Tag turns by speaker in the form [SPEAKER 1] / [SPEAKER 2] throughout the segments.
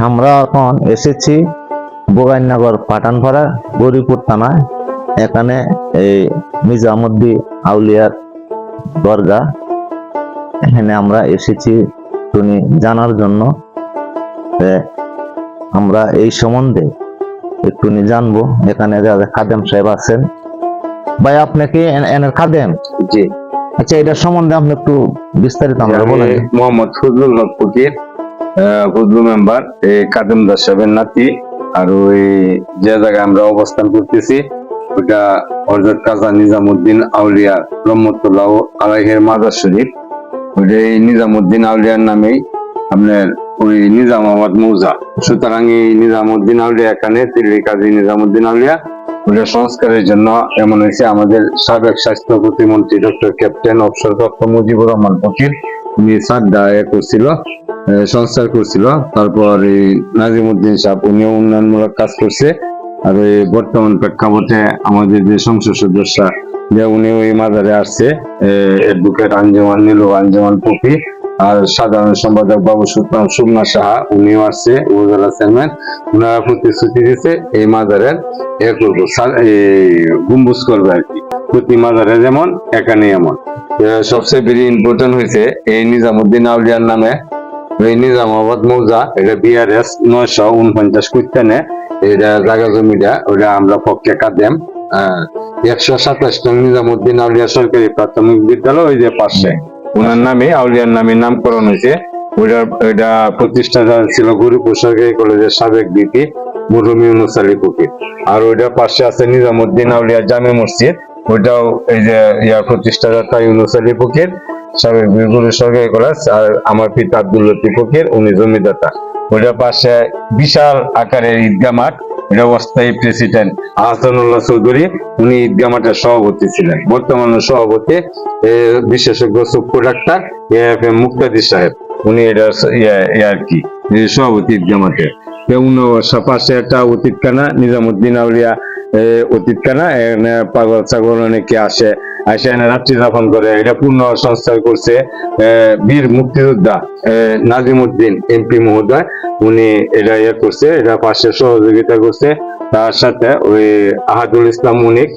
[SPEAKER 1] আমরা এখন এসেছি বোগাইনগর পাঠানপাড়া গৌরীপুর থানায়। এখানে এই নিজামুদ্দিন আউলিয়ার দরগা, এখানে আমরা এসেছি তুমি জানার জন্য। আমরা এই সম্বন্ধে একটু জানবো। এখানে যারা খাদেম সাহেব আছেন, ভাই আপনি কি এনের খাদেম?
[SPEAKER 2] জি।
[SPEAKER 1] আচ্ছা, এটা সম্বন্ধে আপনি একটু বিস্তারিত আমরা বলেন।
[SPEAKER 2] মোহাম্মদ ফজলুল হক ফকির, ফজলু মেম্বার, এই কাদেম দাস সাহেবের নাতি। আর ওই যে জায়গায় আমরা অবস্থান করতেছি ওটা হযরত কাজী নিজামুদ্দিন আউলিয়া রহমাতুল্লাহ আলাইহির মাজার শরীফ। ওই নিজামুদ্দিন আউলিয়ার নামেই আপনার ওই নিজামাবাদ মৌজা। সুতরাং এই নিজামুদ্দিন আউলিয়া এখানে দিল্লি কাজী নিজামুদ্দিন আউলিয়া ওটা সংস্কারের জন্য এমন হয়েছে। আমাদের সাবেক স্বাস্থ্য প্রতিমন্ত্রী ডক্টর ক্যাপ্টেন অবসরপ্রাপ্ত মুজিবুর রহমান ফকির উনি শ্রদ্ধা করছিল, সংস্কার করছিল। তারপর এই নাজিমুদ্দিন সাহেব উনিও উন্নয়নমূলক কাজ করছে। আর এই বর্তমান প্রেক্ষাপটে আমাদের যে সংসদ সদস্য যে উনিও এই মাজারে আসছে, অ্যাডভোকেট আঞ্জুমান নীলু আঞ্জুমান পপি। আর সাধারণ সম্পাদক বাবু সুলতান সুবনা সাহা উনিও আসছে, উপজেলা চেয়ারম্যান। ওনারা প্রতিশ্রুতি দিচ্ছে এই মাজারের করবো, গম্বুজ করবে আর কি। প্রতি মাজারে যেমন এখানে এমন। সবচেয়ে বেশি ইম্পর্টেন্ট হয়েছে এই নিজামুদ্দিন আউলিয়ার নামে এই নিজামাবাদ মৌজা, এটা BRS 949 কুত্তানে এটা জায়গা জমিটা ওটা আমরা পক্ষে কাদেম 127 নং নিজামুদ্দিন আউলিয়া সরকারি প্রাথমিক বিদ্যালয় ওই যে পাশে ওনার নামে আউলিয়ার নামে নামকরণ হয়েছে। ওইটা প্রতিষ্ঠাতা ছিল গৌরীপুর সরকারি কলেজের সাবেক ভিপি মুরুমি ইউনুস আলী ফকির। আর ওইটার পাশে আছে নিজামুদ্দিন আউলিয়া জামে মসজিদ, ওইটাও এই যে ইয়ার প্রতিষ্ঠাতা ইউনুস আলী ফকির সাবেক বীরগুরু সরকারি কলেজ। আর আমার পিতা আব্দুল লতিফ ফকির উনি জমিদাতা। ওইটার পাশে বিশাল আকারের ঈদগাহ মাঠ, এটা অস্থায়ী প্রেসিডেন্ট আহসানুল্লাহ চৌধুরী উনি ঈদগাহ মাঠের সভাপতি ছিলেন। বর্তমানে সভাপতি বিশেষজ্ঞ চক্ষু ডাক্তার AFM মুক্তাদির সাহেব, উনি এটা আর কি সভাপতি ঈদগাহ মাঠের। পাশে একটা অতীতখানা নিজামুদ্দিন আউলিয়া অতীতখানা, এখানে পাগল ছাগল অনেকে আসে এখানে রাত্রি যাপন করে। এটা পূর্ণ সংস্কার করছে বীর মুক্তিযোদ্ধা নাজিমুদ্দিন MP মহোদয়, উনি এটা করছে, এটা পাশে সহযোগিতা করছে। তার সাথে ওই আহাদুল ইসলাম মুনিক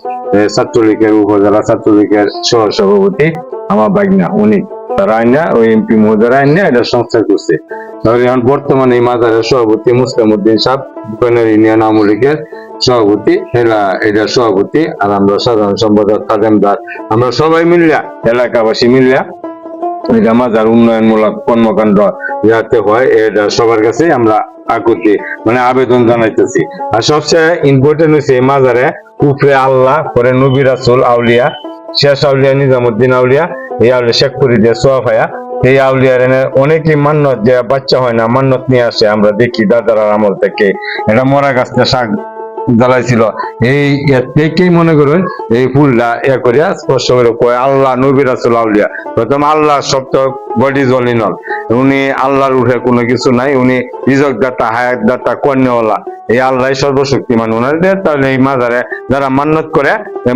[SPEAKER 2] ছাত্রলীগের উপজেলা ছাত্রলীগের সহ সভাপতি আমার বাগনা উনি, তারা আইনা ওই MP মহোদয় আইনা এটা সংস্কার করছে। তাহলে এখন বর্তমানে এই মাজারের সভাপতি মুসলিম উদ্দিন সাহেব বুকানের ইউনিয়ন আওয়ামী লীগের সভাপতি, এটা সভাপতি। আর আমরা সাধারণ সম্পাদক কাদেম দাস, আমরা সবাই মিলিয়া এলাকাবাসী মিলিয়া এটা মাজার উন্নয়নমূলক কর্মকাণ্ড যাতে হয় এটা সবার কাছে আমরা আকুতি আবেদন জানাইতেছি। আর সবচেয়ে ইম্পর্টেন্ট হচ্ছে এই মাজারে উপরে আল্লাহ, পরে নবী রাসূল আউলিয়া, শেষ আউলিয়া নিজামুদ্দিন আউলিয়া, এই আউলিয়া শেখ ফরিদের সোয়াফায়া, এই আউলিয়ার অনেকেই মান্নত যে বাচ্চা হয় না মান্নত নিয়ে আসে। আমরা দেখি দাদার আমল থেকে এটা মরা গাছটা শাক জ্বালাইছিল, এই থেকেই মনে করুন এই ফুলটা করিয়া স্পর্শ করে কয় আল্লাহ নবী রাসূল আউলিয়া। প্রথম আল্লাহ শব্দ god is all in all, উনি আল্লাহর উঠে কোনো কিছু নাই, উনি রিজক দাতা, হায়াত দাতা, কর্ণওয়ালা, এই আল্লাহ সর্বশক্তিমান ওনাদের। তাহলে এই মাজারে যারা মান্নত করে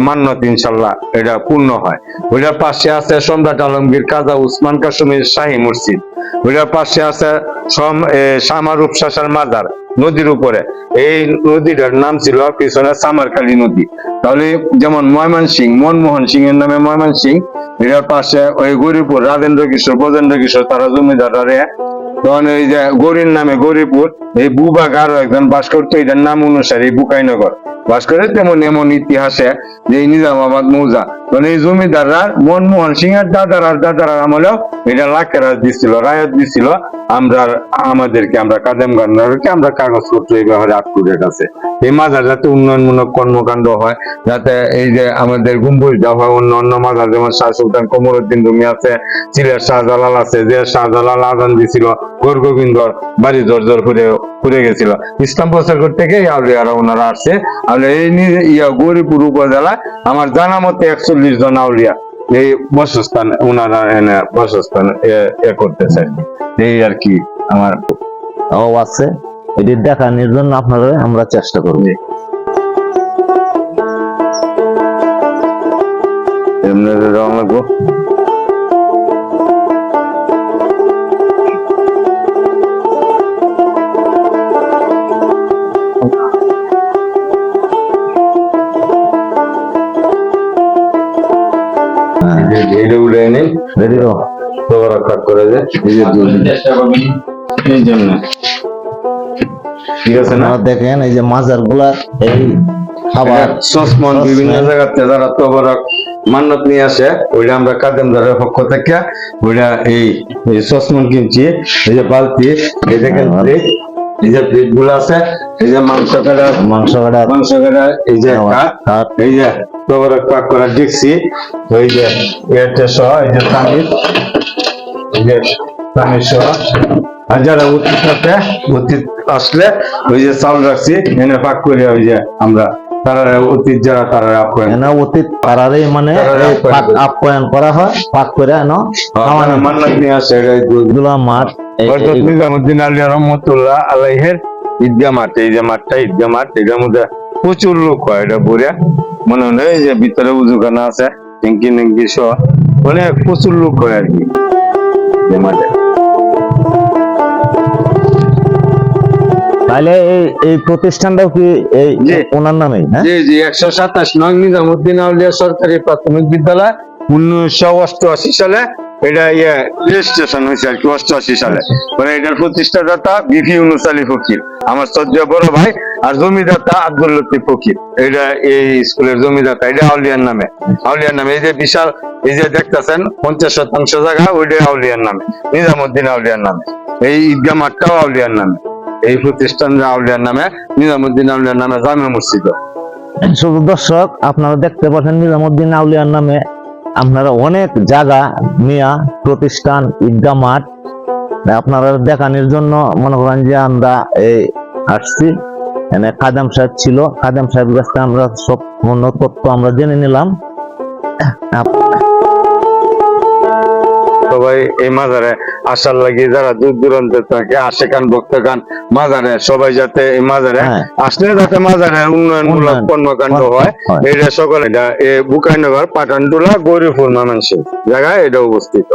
[SPEAKER 2] মান্নত ইনশাল্লাহ এটা পূর্ণ হয়। ওইটার পাশে আছে সম্রাট আলমগীর কাজা উসমান কাসুমির শাহী মসজিদ, ওইটার পাশে আছে শামারুপ শাসার মাজার নদীর উপরে। এই নদীটার নাম ছিল পিছনে সামারকালী নদী। তাহলে যেমন ময়মনসিংহ, মনমোহন সিং এর নামে ময়মনসিংহ, এটার পাশে ওই গৌরীপুর রাজেন্দ্র কিশোর ব্রজেন্দ্র কিশোর তারা জমিদারে, তখন এই যে গৌরীর নামে গৌরীপুর, এই বুবাগ আরো একজন বাস করতো, এটার নাম অনুসারে বুকাইনগর বাস করে। তেমন এমন ইতিহাসে যে নিজামাবাদ মৌজা, মানে এই জমিদাররা মনমোহন সিং এর দাদার আমলেও এটা লাখেরাজ দিচ্ছিল, রায়ত দিচ্ছিল। আমাদেরকে আমরা কাদেম গান্নারকে আমরা কাগজপত্র এই ব্যাপারে আপ টু ডেট আছে। এই মাজার যাতে উন্নয়নমূলক কর্মকাণ্ড হয়, যাতে এই যে আমাদের গম্বুজ দেওয়া হয়, অন্য মাজার যেমন শাহ সুলতান কমরউদ্দিন রুমি আছে, সিলেট শাহজালাল আছে, যে শাহজালাল আজান দিছিল গোবিন্দর বাড়ি জর্জর ঘুরে গেছিল। ইসলাম প্রচার করতে গিয়ে আউলিয়ারা ওনারা আসছে। আর এই গৌরীপুর উপজেলায় আমার জানা মতে 41 জন আউলিয়া এই বাসস্থান ওনারা এনে বাসস্থান করতেছে। এই আর কি আমার
[SPEAKER 1] আছে, এটি দেখানোর জন্য আপনারা আমরা চেষ্টা করব।
[SPEAKER 2] এমনি রং লাগবো।
[SPEAKER 1] রেডি তো?
[SPEAKER 2] তোবরক পাক করে যে এই যে দুধ এই জন্য ঠিক আছে না?
[SPEAKER 1] আপনারা দেখেন এই যে মাজার গুলা এই খাবার
[SPEAKER 2] সসমন বিভিন্ন
[SPEAKER 1] সসমান।
[SPEAKER 2] জায়গাতে যারা তোবরক মান্নত নিয়ে আসে ওইটা আমরা কাদেমদারের পক্ষ থেকে ওইটা এই সসমন কিনছি, এই যে বালতি, এই দেখেন প্লেট, এই যে প্লেট গুলো আছে, এই যে মাংস কাটা, এই যে কাঠ, এই যে তোবরক পাক করা দেখছি, ওই যে এটা সহ এই যে তামিজ, এই যে তামিজ সহ। আর যারা অতীত আছে, অতীত আসলে ওই যে চাউল রাখছি এনে পাক করে ওই যে আমরা তারা অতীত যারা তারা আপ্যায়ন
[SPEAKER 1] এনা অতীত পাড়ারে মানে
[SPEAKER 2] তারারে
[SPEAKER 1] এই
[SPEAKER 2] আপ্যায়ন
[SPEAKER 1] পাক
[SPEAKER 2] করে।
[SPEAKER 1] আপ্যায়ন করা হয়, পাক করে এনো খাওয়ানো হয়।
[SPEAKER 2] মান্নাত নিয়ে আসে এটা
[SPEAKER 1] এগুলা মাঠ
[SPEAKER 2] হযরত নিজামুদ্দিন আলী রহমতুল্লাহ আলাইহের ঈদগাহ মাঠ, এই যে মাঠটা ঈদগাহ মাঠ, এটার মধ্যে প্রচুর লোক হয়, এটা বরিয়া মনে হয় এই যে ভিতরে উজুখানা আছে, ট্যাঙ্কি সহ অনেক প্রচুর লোক হয় আর কি এই মাঠে।
[SPEAKER 1] তাহলে এই প্রতিষ্ঠানটাও কি এই
[SPEAKER 2] জি।
[SPEAKER 1] ওনার নামেই? হ্যাঁ,
[SPEAKER 2] জি জি 127 নং নিজামুদ্দিন আউলিয়া সরকারি প্রাথমিক বিদ্যালয় 1988 সালে এটা রেজিস্ট্রেশন হয়েছে আর কি 88 সালে। মানে এটার প্রতিষ্ঠাতা বিপি ইউনুস আলী ফকির, আমার শ্রদ্ধেয় বড় ভাই, আর জমিদাতা আব্দুল লতিফ ফকির। এটা এই স্কুলের জমিদাতা, এটা আউলিয়ার নামে, আউলিয়ার নামে। এই যে বিশাল এই যে দেখতেছেন 50% জায়গা ওইটা আউলিয়ার নামে, নিজামুদ্দিন আউলিয়ার নামে। এই ঈদগাহ মাঠটাও আউলিয়ার নামে, এই প্রতিষ্ঠান আউলিয়ার নামে, নিজামুদ্দিন আউলিয়ার নামে জামে মসজিদ।
[SPEAKER 1] শুধু দর্শক আপনারা দেখতে পাচ্ছেন নিজামুদ্দিন আউলিয়ার নামে আপনারা অনেক জায়গা মিয়া প্রতিষ্ঠান ঈদগাহ মাঠ আপনারা দেখানোর জন্য মনে করেন যে আমরা এই আসছি। এখানে খাদেম সাহেব ছিল, খাদেম সাহেবের কাছে আমরা সব পূর্ণ তথ্য আমরা জেনে নিলাম।
[SPEAKER 2] সবাই এই মাজারে আসার লাগে যারা দূর দূরান্ত থেকে আসে কান ভক্তগান মাজারে, সবাই যাতে এই মাজারে
[SPEAKER 1] হ্যাঁ।
[SPEAKER 2] আসলে যাতে মাজারে উন্নয়নমূলক
[SPEAKER 1] উন্নয়ন
[SPEAKER 2] কর্মকাণ্ড হয়,
[SPEAKER 1] হয়।
[SPEAKER 2] এটা সকলে এটা বুকাইনগর পাঠানটুলা গৌরীপুর ময়মনসিংহ জায়গায় এটা অবস্থিত।